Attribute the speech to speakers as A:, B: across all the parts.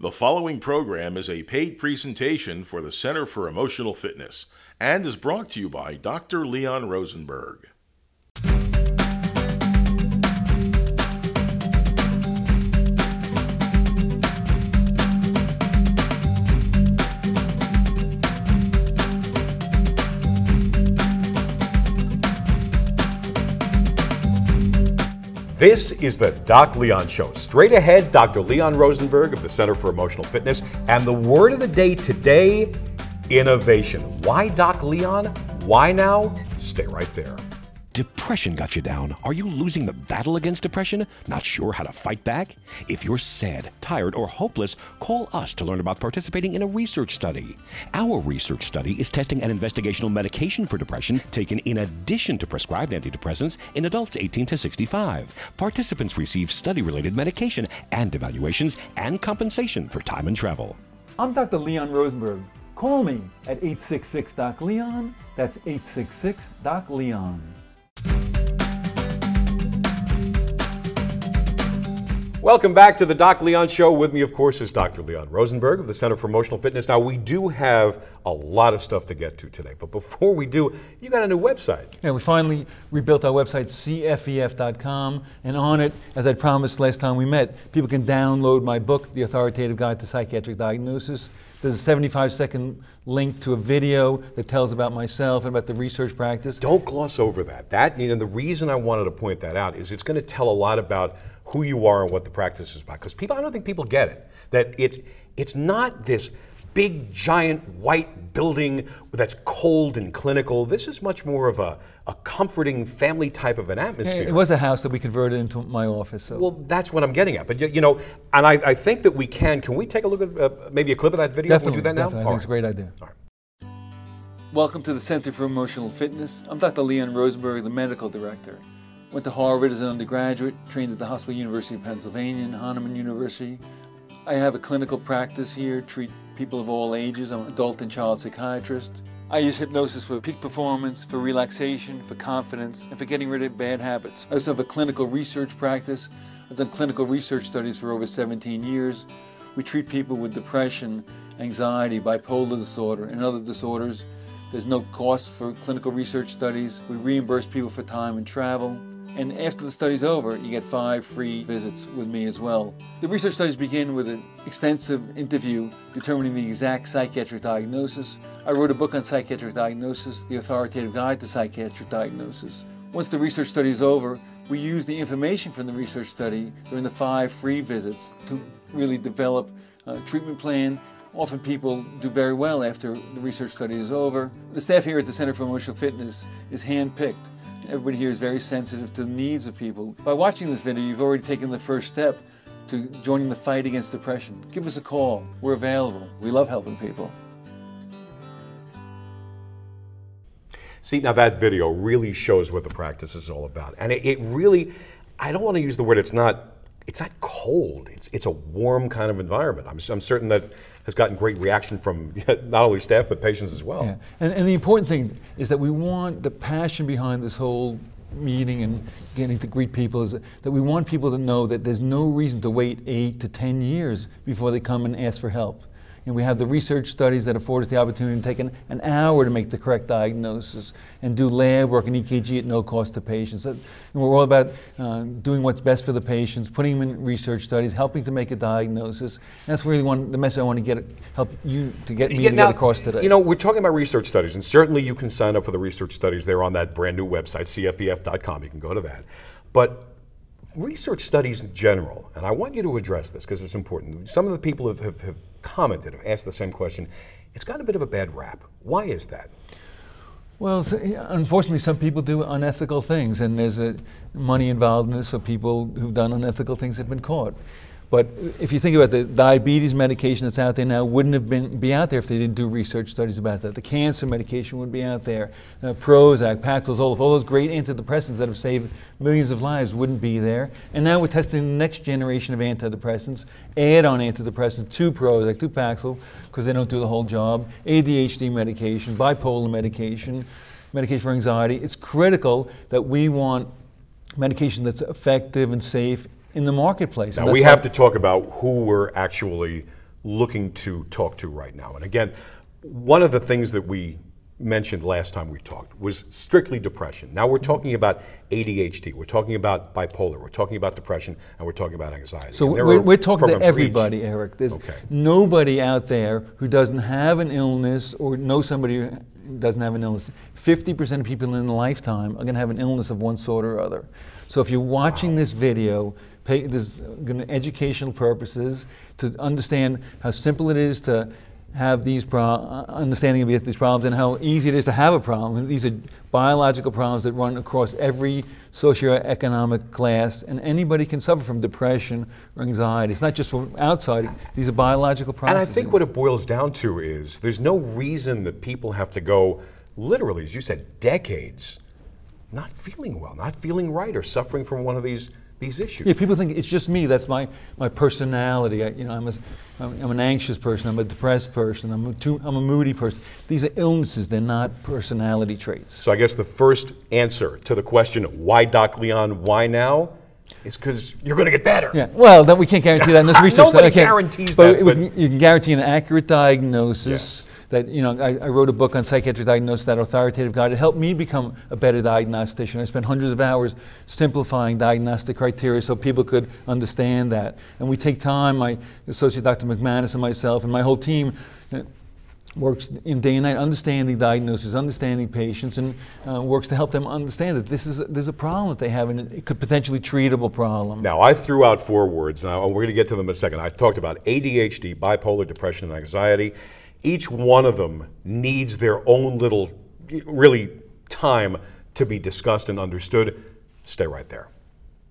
A: The following program is a paid presentation for the Center for Emotional Fitness and is brought to you by Dr. Leon Rosenberg.
B: This is the Doc Leon Show. Straight ahead, Dr. Leon Rosenberg of the Center for Emotional Fitness. And the word of the day today, innovation. Why Doc Leon? Why now? Stay right there.
C: Depression got you down. Are you losing the battle against depression? Not sure how to fight back? If you're sad, tired, or hopeless, call us to learn about participating in a research study. Our research study is testing an investigational medication for depression taken in addition to prescribed antidepressants in adults 18 to 65. Participants receive study-related medication and evaluations and compensation for time and travel.
D: I'm Dr. Leon Rosenberg. Call me at 866-DOC-LEON. That's 866-DOC-LEON.
B: Welcome back to the Doc Leon Show. With me, of course, is Dr. Leon Rosenberg of the Center for Emotional Fitness. Now, we do have a lot of stuff to get to today, but before we do, you got a new website.
D: Yeah, we finally rebuilt our website, cfef.com, and on it, as I promised last time we met, people can download my book, The Authoritative Guide to Psychiatric Diagnosis. There's a 75-second link to a video that tells about myself and about the research practice.
B: Don't gloss over that. The reason I wanted to point that out is it's going to tell a lot about who you are and what the practice is about. Because I don't think people get it. That it's not this big, giant, white building that's cold and clinical. This is much more of a comforting family type of an atmosphere.
D: It was a house that we converted into my office. So.
B: Well, that's what I'm getting at. But you know, and I think that we can we take a look at maybe a clip of that video?
D: Definitely,
B: Can we do that now?
D: Definitely. I think it's a great idea.
B: All right.
D: Welcome to the Center for Emotional Fitness. I'm Dr. Leon Rosenberg, the medical director. Went to Harvard as an undergraduate, trained at the Hospital University of Pennsylvania and Hahnemann University. I have a clinical practice here, treat people of all ages. I'm an adult and child psychiatrist. I use hypnosis for peak performance, for relaxation, for confidence, and for getting rid of bad habits. I also have a clinical research practice. I've done clinical research studies for over 17 years. We treat people with depression, anxiety, bipolar disorder, and other disorders. There's no cost for clinical research studies. We reimburse people for time and travel. And after the study's over, you get 5 free visits with me as well. The research studies begin with an extensive interview determining the exact psychiatric diagnosis. I wrote a book on psychiatric diagnosis, The Authoritative Guide to Psychiatric Diagnosis. Once the research study is over, we use the information from the research study during the 5 free visits to really develop a treatment plan. Often people do very well after the research study is over. The staff here at the Center for Emotional Fitness is hand-picked. Everybody here is very sensitive to the needs of people. By watching this video, you've already taken the first step to joining the fight against depression. Give us a call. We're available. We love helping people.
B: See, now that video really shows what the practice is all about. And it really, I don't want to use the word, it's not cold. It's a warm kind of environment. I'm certain that has gotten great reaction from not only staff but patients as well.
D: Yeah. And the important thing is that we want the passion behind this whole meeting and getting to greet people is that we want people to know that there's no reason to wait 8 to 10 years before they come and ask for help. And we have the research studies that afford us the opportunity to take an hour to make the correct diagnosis and do lab work and EKG at no cost to patients. And we're all about doing what's best for the patients, putting them in research studies, helping to make a diagnosis. And that's really the message I want to help you to get me to get across today.
B: You know, we're talking about research studies, and certainly you can sign up for the research studies there on that brand new website, cfef.com. You can go to that. But research studies in general, and I want you to address this because it's important. Some of the people have commented, have asked the same question. It's got a bit of a bad rap. Why is that?
D: Well, unfortunately, some people do unethical things, and there's money involved in this, so people who've done unethical things have been caught. But if you think about the diabetes medication that's out there now, wouldn't have be out there if they didn't do research studies about that. The cancer medication wouldn't be out there. Prozac, Paxil, Zoloft, all those great antidepressants that have saved millions of lives wouldn't be there. And now we're testing the next generation of antidepressants, add-on antidepressants to Prozac, to Paxil, because they don't do the whole job. ADHD medication, bipolar medication, medication for anxiety. It's critical that we want medication that's effective and safe in the marketplace.
B: Now we have to talk about who we're actually looking to talk to right now. And again, one of the things that we mentioned last time we talked was strictly depression. Now we're talking about ADHD, we're talking about bipolar, we're talking about depression, and we're talking about anxiety.
D: So we're talking to everybody, Eric. There's nobody out there who doesn't have an illness or know somebody who doesn't have an illness. 50% of people in a lifetime are going to have an illness of one sort or other. So if you're watching this video, this is going to educational purposes, to understand how simple it is to have these understanding of these problems and how easy it is to have a problem. These are biological problems that run across every socioeconomic class, and anybody can suffer from depression or anxiety. It's not just from outside, these are biological processes.
B: And I think what it boils down to is there's no reason that people have to go, literally, as you said, decades not feeling well, not feeling right, or suffering from one of these issues.
D: Yeah, people think it's just me. That's my personality. I'm an anxious person. I'm a depressed person. I'm a moody person. These are illnesses. They're not personality traits.
B: So I guess the first answer to the question, why Doc Leon, why now, is because you're going to get better.
D: Yeah. Well, we can't guarantee that in this research.
B: Nobody guarantees that.
D: But you can guarantee an accurate diagnosis. Yes. That, I wrote a book on psychiatric diagnosis, that authoritative guide. It helped me become a better diagnostician. I spent hundreds of hours simplifying diagnostic criteria so people could understand that. And we take time, my associate Dr. McManus and myself and my whole team works in day and night understanding diagnosis, understanding patients, and works to help them understand that there's a problem that they have, and it could potentially treatable problem.
B: Now, I threw out 4 words. Now, we're going to get to them in a second. I talked about ADHD, bipolar, depression, and anxiety. Each one of them needs their own little, really, time to be discussed and understood. Stay right there.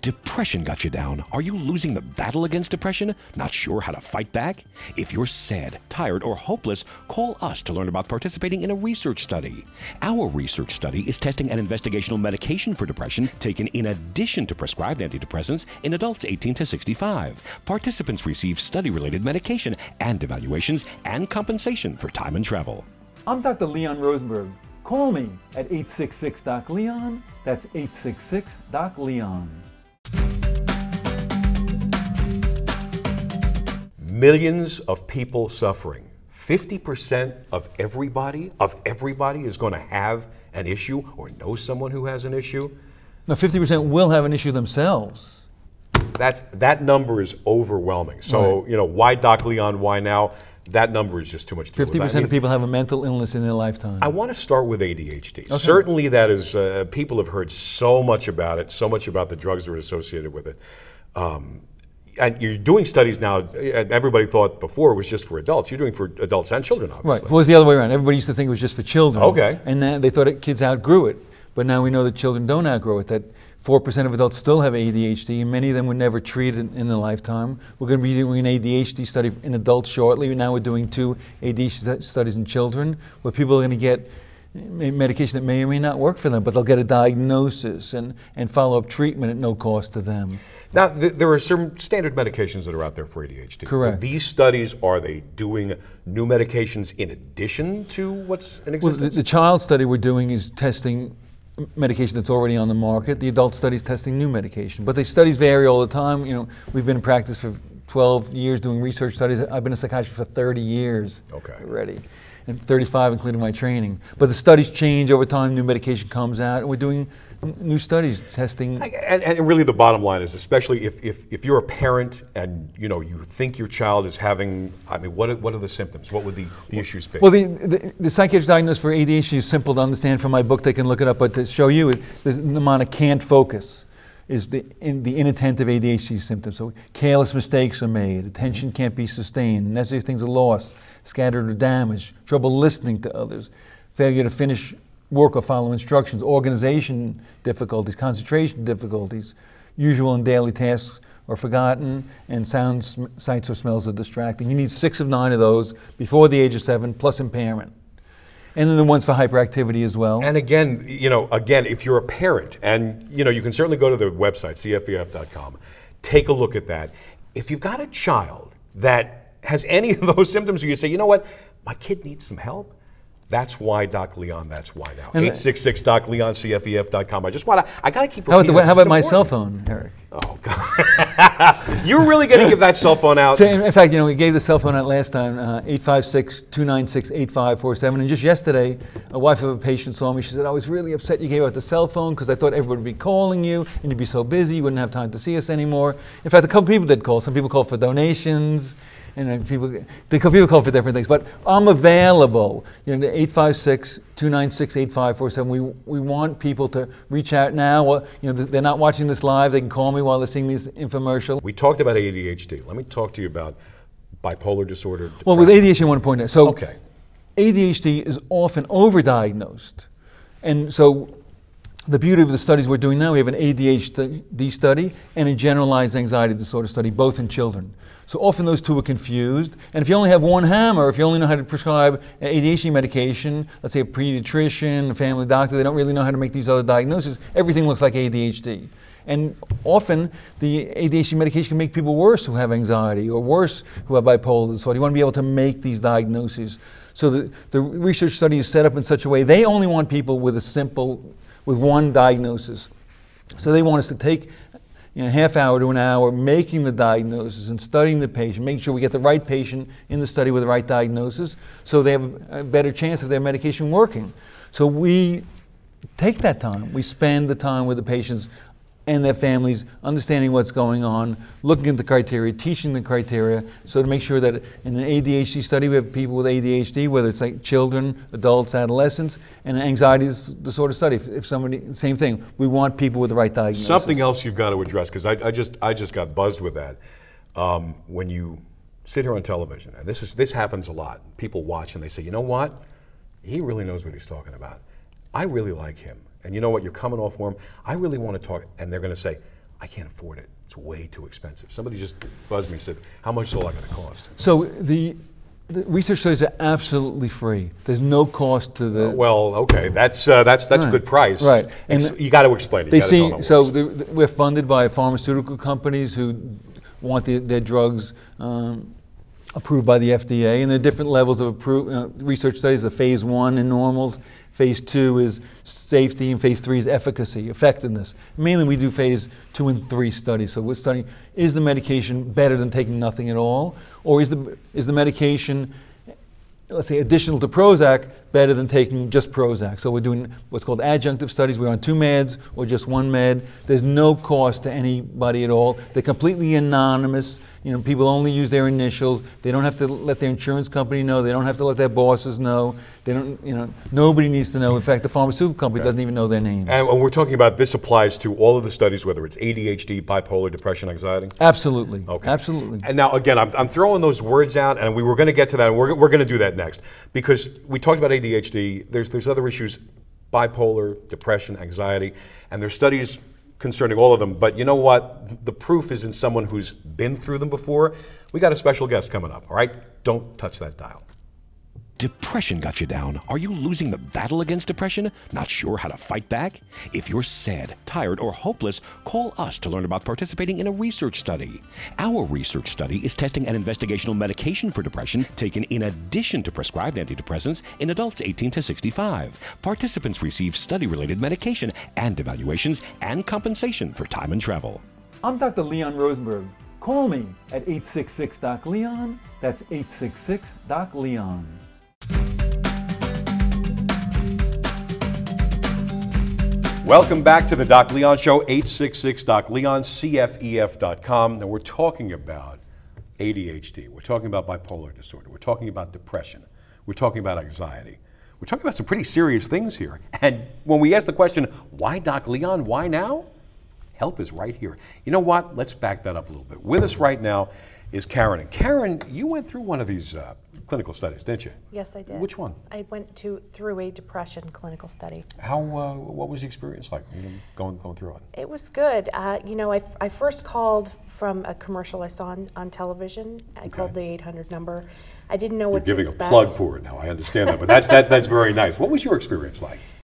C: Depression got you down. Are you losing the battle against depression? Not sure how to fight back? If you're sad, tired, or hopeless, call us to learn about participating in a research study. Our research study is testing an investigational medication for depression taken in addition to prescribed antidepressants in adults 18 to 65. Participants receive study-related medication and evaluations and compensation for time and travel.
D: I'm Dr. Leon Rosenberg. Call me at 866-DOC-LEON. That's 866-DOC-LEON.
B: Millions of people suffering. 50% of everybody is going to have an issue or know someone who has an issue.
D: Now, 50% will have an issue themselves.
B: That number is overwhelming. So,
D: right.
B: Why Doc Leon, why now? That number is just too much to do with.
D: 50% of people have a mental illness in their lifetime.
B: I want to start with ADHD.
D: Okay.
B: Certainly that is, people have heard so much about it, so much about the drugs that are associated with it. And you're doing studies now, and everybody thought before it was just for adults. You're doing for adults and children, obviously.
D: Right, well, it was the other way around. Everybody used to think it was just for children.
B: Okay.
D: And then they thought kids outgrew it. But now we know that children don't outgrow it, that 4% of adults still have ADHD, and many of them were never treated in their lifetime. We're going to be doing an ADHD study in adults shortly. Now we're doing 2 ADHD studies in children, where people are going to get medication that may or may not work for them, but they'll get a diagnosis and follow-up treatment at no cost to them.
B: Now, there are some standard medications that are out there for ADHD.
D: Correct.
B: These studies, are they doing new medications in addition to what's in existence?
D: Well, the child study we're doing is testing medication that's already on the market. The adult study is testing new medication. But the studies vary all the time. We've been in practice for 12 years doing research studies. I've been a psychiatrist for 30 years already, and 35 including my training. But the studies change over time, new medication comes out, and we're doing new studies testing.
B: And really the bottom line is, especially if you're a parent and you think your child is having, what are the symptoms? What would the issues be?
D: Well, the psychiatric diagnosis for ADHD is simple to understand from my book. They can look it up, but to show you, the mnemonic can't focus is the inattentive ADHD symptoms. So careless mistakes are made, attention can't be sustained, necessary things are lost, scattered or damaged, trouble listening to others, failure to finish work or follow instructions, organization difficulties, concentration difficulties, usual and daily tasks are forgotten, and sounds, sights, or smells are distracting. You need 6 of 9 of those before the age of 7, plus impairment. And then the ones for hyperactivity as well.
B: And again, if you're a parent, and you can certainly go to the website, cfef.com, take a look at that. If you've got a child that has any of those symptoms, where you say, you know what, my kid needs some help, that's why Doc Leon, that's why now. 866-DOC-LEON, cfef.com. I got to keep repeating.
D: How about my cell phone, Eric?
B: Oh, God. You're really going to give that cell phone out?
D: So in fact, we gave the cell phone out last time, 856-296-8547. And just yesterday, a wife of a patient saw me. She said, I was really upset you gave out the cell phone because I thought everybody would be calling you and you'd be so busy you wouldn't have time to see us anymore. In fact, a couple people did call. Some people called for donations. And people call for different things, but I'm available. 856-296-8547. We want people to reach out now. Well, they're not watching this live. They can call me while they're seeing these infomercial.
B: We talked about ADHD. Let me talk to you about bipolar disorder. Depression.
D: Well, with ADHD, I want to point out. So,
B: okay.
D: ADHD is often overdiagnosed, and so the beauty of the studies we're doing now, we have an ADHD study and a generalized anxiety disorder study, both in children. So often those two are confused. And if you only have one hammer, if you only know how to prescribe ADHD medication, let's say a pediatrician, a family doctor, they don't really know how to make these other diagnoses, everything looks like ADHD. And often the ADHD medication can make people worse who have anxiety or worse who have bipolar disorder. You want to be able to make these diagnoses. So the research study is set up in such a way, they only want people with one diagnosis. So they want us to take half hour to an hour making the diagnosis and studying the patient, making sure we get the right patient in the study with the right diagnosis so they have a better chance of their medication working. So we take that time. We spend the time with the patients and their families, understanding what's going on, looking at the criteria, teaching the criteria, so to make sure that in an ADHD study we have people with ADHD, whether it's like children, adults, adolescents, and an anxiety disorder study. If somebody, same thing, we want people with the right diagnosis.
B: Something else you've got to address, because I just got buzzed with that. When you sit here on television, and this happens a lot, people watch and they say, you know what? He really knows what he's talking about. I really like him. And you know what, you're coming off for him. I really want to talk, and they're going to say, I can't afford it. It's way too expensive. Somebody just buzzed me and said, how much is all that going to cost?
D: So the research studies are absolutely free. There's no cost to the...
B: well, okay, that's a good price.
D: Right. And
B: you got to explain it.
D: We're funded by pharmaceutical companies who want their drugs approved by the FDA, and there are different levels of research studies. The phase 1 in normals, phase 2 is safety, and phase 3 is efficacy, effectiveness. Mainly we do phase 2 and 3 studies. So we're studying, is the medication better than taking nothing at all? Or is the medication, let's say, additional to Prozac, better than taking just Prozac? So we're doing what's called adjunctive studies. We're on 2 meds or just 1 med. There's no cost to anybody at all. They're completely anonymous. People only use their initials. They don't have to let their insurance company know. They don't have to let their bosses know. They don't. Nobody needs to know. In fact, the pharmaceutical company doesn't even know their names.
B: And we're talking about this applies to all of the studies, whether it's ADHD, bipolar, depression, anxiety.
D: Absolutely.
B: Okay.
D: Absolutely.
B: And now again, I'm throwing those words out, and we were going to get to that. And we're going to do that next, because we talked about ADHD. There's other issues, bipolar, depression, anxiety, and there's studies concerning all of them. But you know what? The proof is in someone who's been through them before. We got a special guest coming up, all right? Don't touch that dial.
C: Depression got you down. Are you losing the battle against depression? Not sure how to fight back? If you're sad, tired, or hopeless, call us to learn about participating in a research study. Our research study is testing an investigational medication for depression taken in addition to prescribed antidepressants in adults 18 to 65. Participants receive study-related medication and evaluations and compensation for time and travel.
D: I'm Dr. Leon Rosenberg. Call me at 866-DOC-LEON. That's 866-DOC-LEON.
B: Welcome back to the Doc Leon Show, 866-DOC-LEON, CFEF.com. Now we're talking about ADHD. We're talking about bipolar disorder. We're talking about depression. We're talking about anxiety. We're talking about some pretty serious things here. And when we ask the question, why Doc Leon, why now? Help is right here. You know what? Let's back that up a little bit. With us right now is Karen. And Karen, you went through one of these clinical studies, didn't you?
E: Yes, I did.
B: Which one?
E: I went through a depression clinical study.
B: What was the experience like going through it?
E: It was good. I first called from a commercial I saw on television. I called the 800 number. I didn't know what to expect.
B: You're giving a plug for it now. I understand that, but that's very nice. What was your experience like?